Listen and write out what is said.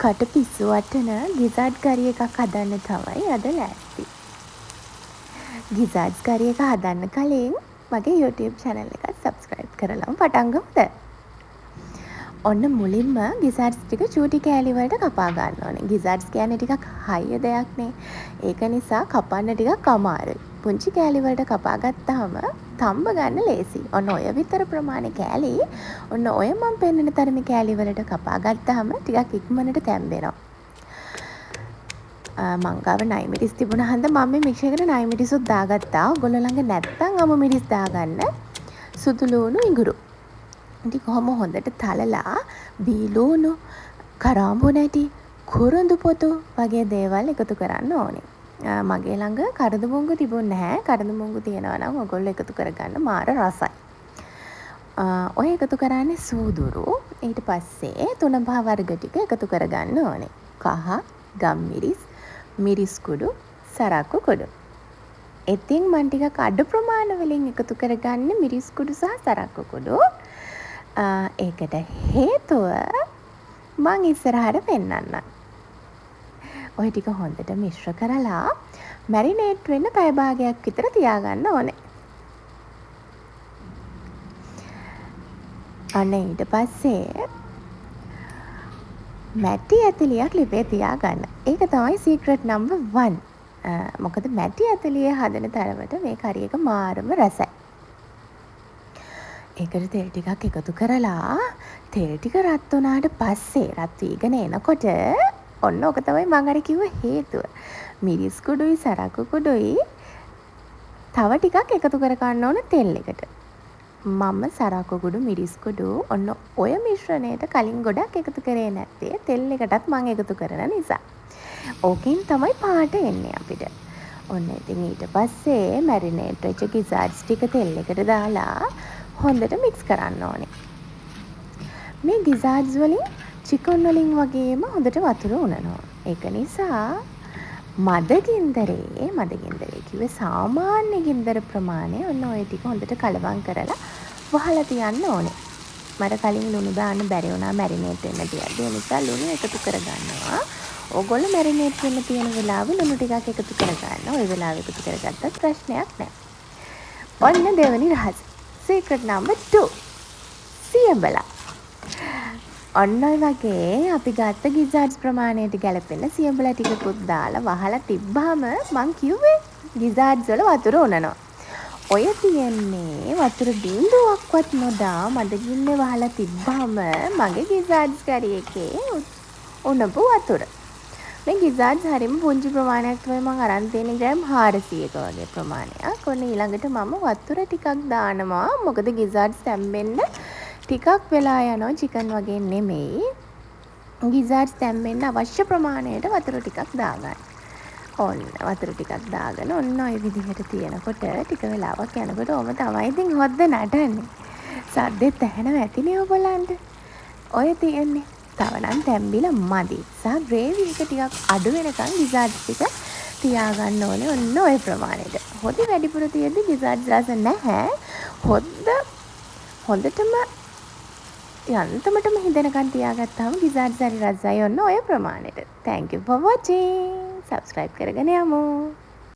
කට පිස්සු වටන ගිසාඩ් කරි එකක් හදන්න තමයි අද ලෑස්ති. ගිසාඩ්ස් කරි එක හදන්න කලින් මගේ YouTube channel එකත් subscribe කරලම පටන් ගමුද? ඔන්න මුලින්ම ගිසාඩ්ස් ටික චූටි කෑලි වලට කපා ගන්න ඕනේ. ගිසාඩ්ස් කියන්නේ ටිකක් හයිය දෙයක් නේ. ඒක නිසා කපන්න ටිකක් අමාරුයි. පුංචි කෑලි වලට කපා ගත්තාම තම්බ ගන්න ලේසි. ඔන්න ඔය විතර ප්‍රමාණේ කෑලි ඔන්න ඔය මම පෙන්නන තරමේ කෑලි වලට කපා ගත්තාම ටිකක් ඉක්මනට තැම්බෙනවා. මං ගාව නයි මිරිස් තිබුණා හන්ද මම මේ මික්සර් එකට නයි මිරිසුත් දාගත්තා. ඔයගොල්ලෝ ළඟ නැත්තම් අමු මිරිස් දාගන්න. සුදු ලුණු ඉඟුරු. ඉතින් කොහොම හොඳට තලලා බීලුණු, කරාඹු නැටි, කුරුඳු පොතු වගේ දේවල් එකතු කරන්න ඕනේ. මගේ ළඟ කරදු මුංගු තිබුණ නැහැ. කරදු මුංගු තියෙනවා නම් ඔයගොල්ලෝ එකතු කරගන්න මාර රසයි. ඔය එකතු කරන්නේ සූදුරු. ඊට පස්සේ තුන පහ වර්ග ටික එකතු කරගන්න ඕනේ. කහ, ගම්මිරිස්, මිරිස් කුඩු, සරක්කු කුඩු. ඉතින් මම ටිකක් අඩු ප්‍රමාණ වලින් එකතු කරගන්නේ මිරිස් කුඩු සහ සරක්කු කුඩු. ඒකට හේතුව මං ඉස්සරහට පෙන්නන්නම්. ඔය ටික හොඳට මිශ්‍ර කරලා මැරිනේට් වෙන්න පැය භාගයක් විතර තියාගන්න ඕනේ. අන්න ඊට පස්සේ මැටි ඇතුලියක් ලිපේ තියාගන්න. ඒක තමයි secret number 1. මොකද මැටි ඇතුලිය හදන තරමට මේ කරි එක මාරම රසයි. ඒකට තෙල් ටිකක් එකතු කරලා තෙල් ටික රත් වුණාට පස්සේ රත් වීගෙන එනකොට ඔන්න ඔක තමයි මම අර කිව්ව හේතුව. මිරිස් කුඩුයි සරක්කු කුඩුයි තව ටිකක් එකතු කර ගන්න ඕන තෙල් එකට. මම සරක්කු කුඩු මිරිස් කුඩු ඔන්න ඔය මිශ්‍රණයට කලින් ගොඩක් එකතු කරේ නැත්තේ තෙල් එකටත් මම එකතු කරන නිසා. ඕකෙන් තමයි පාට එන්නේ අපිට. ඔන්න ඉතින් ඊට පස්සේ මැරිනේට් වෙච්ච ගිසාඩ්ස් ටික තෙල් එකට දාලා හොඳට මික්ස් කරන්න ඕනේ. මේ ගිසාඩ්ස් වලින් චිකන් වලින් වගේම හොඳට වතුර උනනවා. ඒක නිසා මද ගින්දරේ කිව්වේ සාමාන්‍ය ගින්දර ප්‍රමාණය ඔන්න ඔය ටික හොඳට කලවම් කරලා වහලා තියන්න ඕනේ. මට කලින් ලුණු දාන්න බැරි වුණා මැරිනේට් වෙන්න තියද්දි. ඒ නිසා ලුණු එකතු කරගන්නවා. ඕගොල්ලෝ මැරිනේට් වෙන්න තියෙන වෙලාවෙ ලුණු ටිකක් එකතු කරගන්න. ওই වෙලාවෙ එකතු කරගත්තත් ප්‍රශ්නයක් නැහැ. ඔන්න දෙවෙනි රහස. secret number 2. සියඹලා. ඔන්න ඔය වගේ අපි ගත්ත ගිසාඩ්ස් ප්‍රමාණයට ගැලපෙන සියඹලා ටිකකුත් දාලා වහලා තිබ්බාම මං කිව්වේ ගිසාඩ්ස් වල වතුර උනනවා. ඔය තියෙන්නේ වතුර බිඳුවක්වත් නොදා මද ගින්නේ වහලා තිබ්බාම මගේ ගිසාඩ්ස් කරි එකේ උනපු වතුර. මේ ගිසාඩ්ස් හරිම පුංචි ප්‍රමාණයක් තමයි මං අරන් තියෙන ග්‍රෑම් 400ක වගේ ප්‍රමාණයක්. ඔන්න ඊළඟට මම වතුර ටිකක් දානවා. මොකද ගිසාඩ්ස් තැම්බෙන්න ටිකක් වෙලා යනවා චිකන් වගේ නෙමෙයි. ගිසාඩ්ස් තැම්බෙන්න අවශ්‍ය ප්‍රමාණයට වතුර ටිකක් දාගන්න. ඔන්න වතුර ටිකක් දාගෙන ඔන්න ඔය විදිහට තියෙනකොට ටික වෙලාවක් යනකොට ඔම තමයි ඉතින් හොද්ද නටන්නේ. සද්දෙත් ඇහෙනවා ඇතිනේ ඔයගොල්ලන්ට. ඔය තියෙන්නේ. තව නම් තැම්බිලා මදි. සහ ග්‍රේවි එක ටිකක් අඩු වෙනකන් ගිසාඩ්ස් ටික තියාගන්න ඕනේ ඔන්න ඔය ප්‍රමාණයට. හොදි වැඩිපුර තියෙද්දි ගිසාඩ්ස් රස නැහැ. හොඳටම යන්තමටම හිඳනකන් තියාගත්තාම ගිසාඩ්ස් හරි රසයි ඔන්න ඔය ප්‍රමාණයට. Thank you for watching. subscribe කරගෙන යමු.